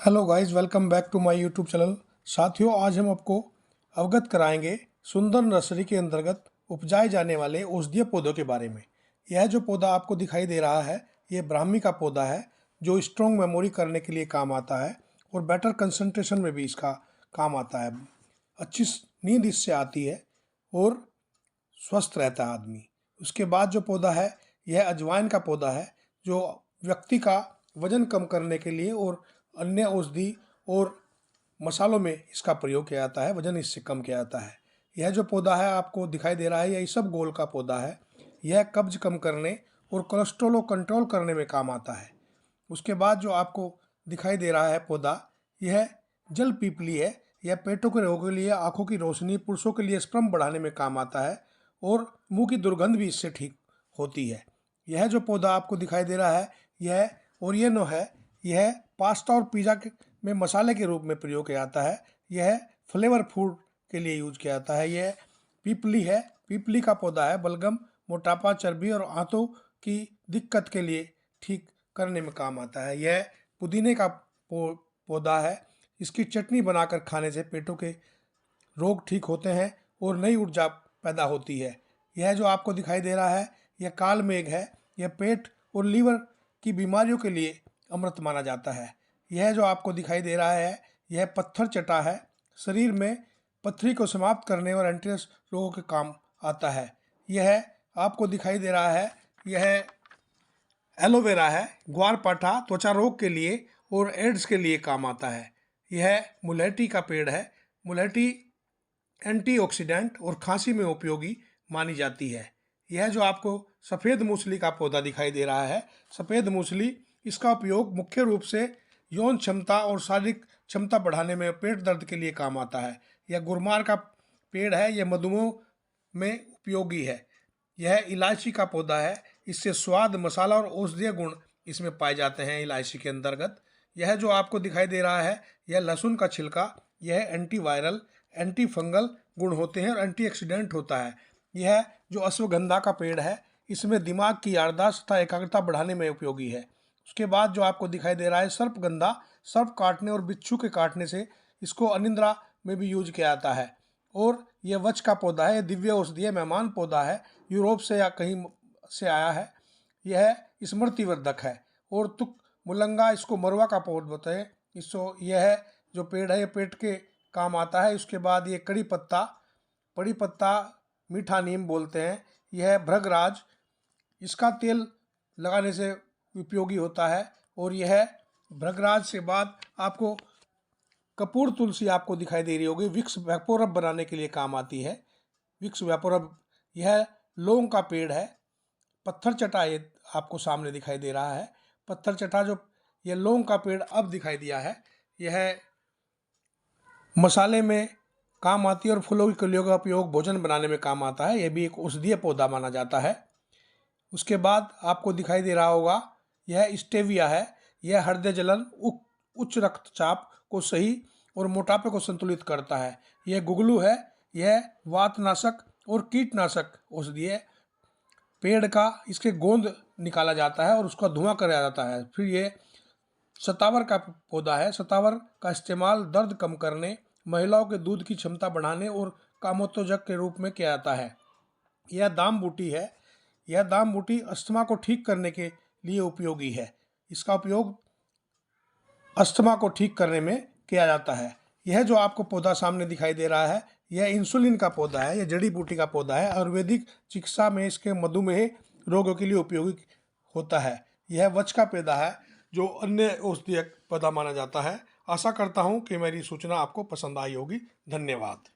Hello guys, welcome back to my YouTube channel. साथियों, आज हम आपको अवगत कराएंगे सुंदर नर्सरी के अंतर्गत उपजाए जाने वाले औषधीय पौधों के बारे में। यह जो पौधा आपको दिखाई दे रहा है, यह ब्राह्मी का पौधा है जो स्ट्रॉन्ग मेमोरी करने के लिए काम आता है और बेटर कंसंट्रेशन में भी इसका काम आता है। अच्छी नींद इससे आती है और स्वस्थ रहता है आदमी। उसके बाद जो पौधा है, यह अजवाइन का पौधा है जो व्यक्ति का वजन कम करने के लिए और अन्य औषधि और मसालों में इसका प्रयोग किया जाता है, वजन इससे कम किया जाता है। यह जो पौधा है आपको दिखाई दे रहा है, यह इसबगोल का पौधा है। यह कब्ज कम करने और कोलेस्ट्रॉल को कंट्रोल करने में काम आता है। उसके बाद जो आपको दिखाई दे रहा है पौधा, यह जल पीपली है। यह पेटों के रोगों के लिए, आंखों की रोशनी, पुरुषों के लिए स्पर्म बढ़ाने में काम आता है और मुंह की दुर्गंध भी इससे ठीक होती है। यह जो पौधा आपको दिखाई दे रहा है, यह ओरिएनो है। यह पास्ता और पिज़्ज़ा में मसाले के रूप में प्रयोग किया जाता है। यह फ्लेवर फूड के लिए यूज किया जाता है। यह पीपली है, पीपली का पौधा है। बलगम, मोटापा, चर्बी और आंतों की दिक्कत के लिए ठीक करने में काम आता है। यह पुदीने का पौधा है। इसकी चटनी बनाकर खाने से पेटों के रोग ठीक होते हैं और नई ऊर्जा पैदा होती है। यह जो आपको दिखाई दे रहा है, यह काल मेघ है। यह पेट और लीवर की बीमारियों के लिए अमृत माना जाता है। यह जो आपको दिखाई दे रहा है, यह पत्थर चटा है। शरीर में पथरी को समाप्त करने और एंटीस रोगों के काम आता है। यह आपको दिखाई दे रहा है, यह एलोवेरा है। ग्वारपाठा त्वचा रोग के लिए और एड्स के लिए काम आता है। यह मुलेठी का पेड़ है। मुलेठी एंटीऑक्सीडेंट और खांसी में उपयोगी मानी जाती है। यह जो आपको सफ़ेद मूसली का पौधा दिखाई दे रहा है, सफ़ेद मूसली, इसका उपयोग मुख्य रूप से यौन क्षमता और शारीरिक क्षमता बढ़ाने में, पेट दर्द के लिए काम आता है। यह गुरमार का पेड़ है। यह मधुमेह में उपयोगी है। यह इलायची का पौधा है। इससे स्वाद, मसाला और औषधीय गुण इसमें पाए जाते हैं इलायची के अंतर्गत। यह जो आपको दिखाई दे रहा है, यह लहसुन का छिलका। यह एंटीवायरल, एंटी फंगल गुण होते हैं और एंटीऑक्सीडेंट होता है। यह जो अश्वगंधा का पेड़ है, इसमें दिमाग की याददाश्त तथा एकाग्रता बढ़ाने में उपयोगी है। उसके बाद जो आपको दिखाई दे रहा है, सर्पगंधा। सर्प काटने और बिच्छू के काटने से इसको अनिद्रा में भी यूज किया जाता है। और यह वच का पौधा है। यह दिव्य औषधीय मेहमान पौधा है, यूरोप से या कहीं से आया है। यह स्मृतिवर्धक है। और तुक मुलंगा, इसको मरवा का पौधा बोलते हैं। इसको, यह जो पेड़ है, यह पेट के काम आता है। उसके बाद ये कड़ी पत्ता, मीठा नीम बोलते हैं। यह भृगराज, इसका तेल लगाने से उपयोगी होता है। और यह भृगराज से बाद आपको कपूर तुलसी आपको दिखाई दे रही होगी। विक्स वेपोरब बनाने के लिए काम आती है। विक्स वेपोरब, यह लौंग का पेड़ है। पत्थर चटा ये आपको सामने दिखाई दे रहा है। पत्थर चटा जो यह लौंग का पेड़ अब दिखाई दिया है, यह मसाले में काम आती है और फूलों की कलियों का उपयोग भोजन बनाने में काम आता है। यह भी एक औषधीय पौधा माना जाता है। उसके बाद आपको दिखाई दे रहा होगा, यह स्टेविया है। यह हृदय जलन, उच्च रक्तचाप को सही और मोटापे को संतुलित करता है। यह गुगलू है। यह वातनाशक और कीटनाशक औषधि है। पेड़ का, इसके गोंद निकाला जाता है और उसका धुआं कराया जाता है। फिर यह सतावर का पौधा है। सतावर का इस्तेमाल दर्द कम करने, महिलाओं के दूध की क्षमता बढ़ाने और कामोत्तेजक के रूप में किया जाता है। यह दाम बूटी है। यह दाम बूटी अस्थमा को ठीक करने के लिए उपयोगी है। इसका उपयोग अस्थमा को ठीक करने में किया जाता है। यह जो आपको पौधा सामने दिखाई दे रहा है, यह इंसुलिन का पौधा है। यह जड़ी बूटी का पौधा है। आयुर्वेदिक चिकित्सा में इसके मधुमेह रोगों के लिए उपयोगी होता है। यह वच का पौधा है जो अन्य औषधीय पौधा माना जाता है। आशा करता हूँ कि मेरी सूचना आपको पसंद आई होगी। धन्यवाद।